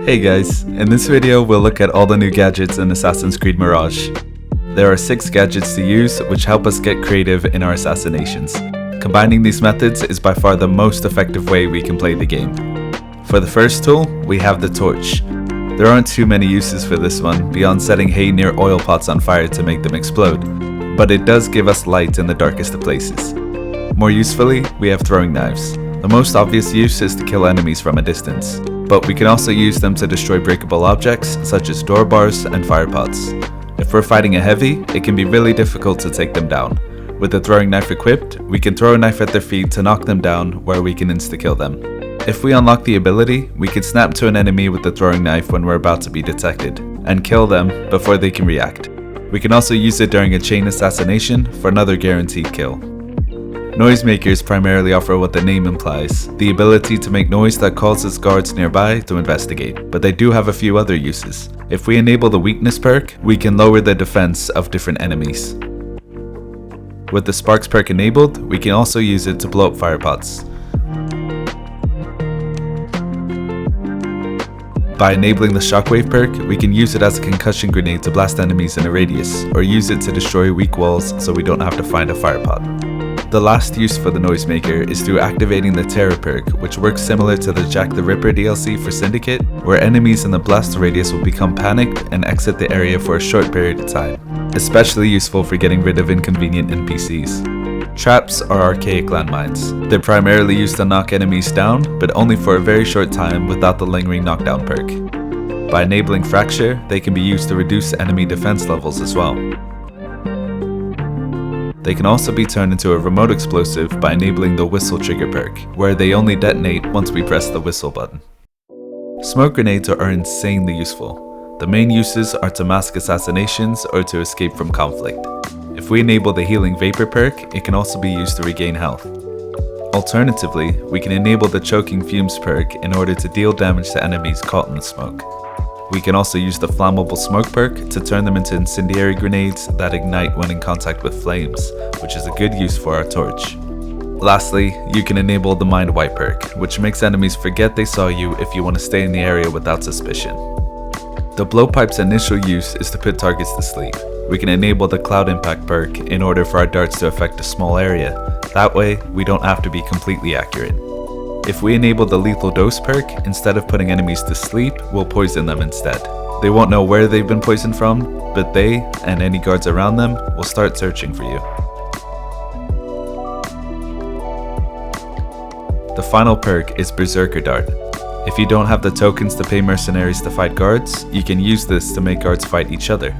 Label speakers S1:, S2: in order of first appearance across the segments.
S1: Hey guys, in this video we'll look at all the new gadgets in Assassin's Creed Mirage. There are 6 gadgets to use which help us get creative in our assassinations. Combining these methods is by far the most effective way we can play the game. For the first tool, we have the torch. There aren't too many uses for this one beyond setting hay near oil pots on fire to make them explode, but it does give us light in the darkest of places. More usefully, we have throwing knives. The most obvious use is to kill enemies from a distance, but we can also use them to destroy breakable objects such as door bars and fire pots. If we're fighting a heavy, it can be really difficult to take them down. With the throwing knife equipped, we can throw a knife at their feet to knock them down, where we can insta-kill them. If we unlock the ability, we can snap to an enemy with the throwing knife when we're about to be detected, and kill them before they can react. We can also use it during a chain assassination for another guaranteed kill. Noisemakers primarily offer what the name implies, the ability to make noise that causes guards nearby to investigate, but they do have a few other uses. If we enable the weakness perk, we can lower the defense of different enemies. With the sparks perk enabled, we can also use it to blow up fire pots. By enabling the shockwave perk, we can use it as a concussion grenade to blast enemies in a radius, or use it to destroy weak walls so we don't have to find a fire pot. The last use for the Noisemaker is through activating the Terror perk, which works similar to the Jack the Ripper DLC for Syndicate, where enemies in the blast radius will become panicked and exit the area for a short period of time, especially useful for getting rid of inconvenient NPCs. Traps are archaic landmines. They're primarily used to knock enemies down, but only for a very short time without the lingering knockdown perk. By enabling Fracture, they can be used to reduce enemy defense levels as well. They can also be turned into a remote explosive by enabling the Whistle trigger perk, where they only detonate once we press the whistle button. Smoke grenades are insanely useful. The main uses are to mask assassinations or to escape from conflict. If we enable the healing vapor perk, it can also be used to regain health. Alternatively, we can enable the choking fumes perk in order to deal damage to enemies caught in the smoke. We can also use the flammable smoke perk to turn them into incendiary grenades that ignite when in contact with flames, which is a good use for our torch. Lastly, you can enable the mind wipe perk, which makes enemies forget they saw you if you want to stay in the area without suspicion. The blowpipe's initial use is to put targets to sleep. We can enable the cloud impact perk in order for our darts to affect a small area. That way, we don't have to be completely accurate. If we enable the lethal dose perk, instead of putting enemies to sleep, we'll poison them instead. They won't know where they've been poisoned from, but they, and any guards around them, will start searching for you. The final perk is Berserker Dart. If you don't have the tokens to pay mercenaries to fight guards, you can use this to make guards fight each other.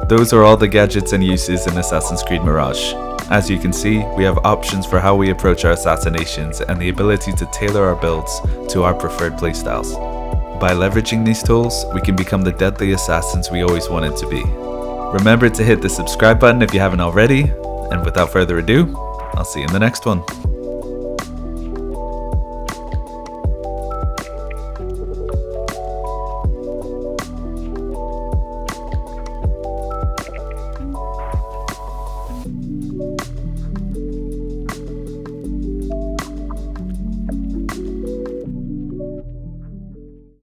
S1: Those are all the gadgets and uses in Assassin's Creed Mirage. As you can see, we have options for how we approach our assassinations and the ability to tailor our builds to our preferred playstyles. By leveraging these tools, we can become the deadly assassins we always wanted to be. Remember to hit the subscribe button if you haven't already, and without further ado, I'll see you in the next one.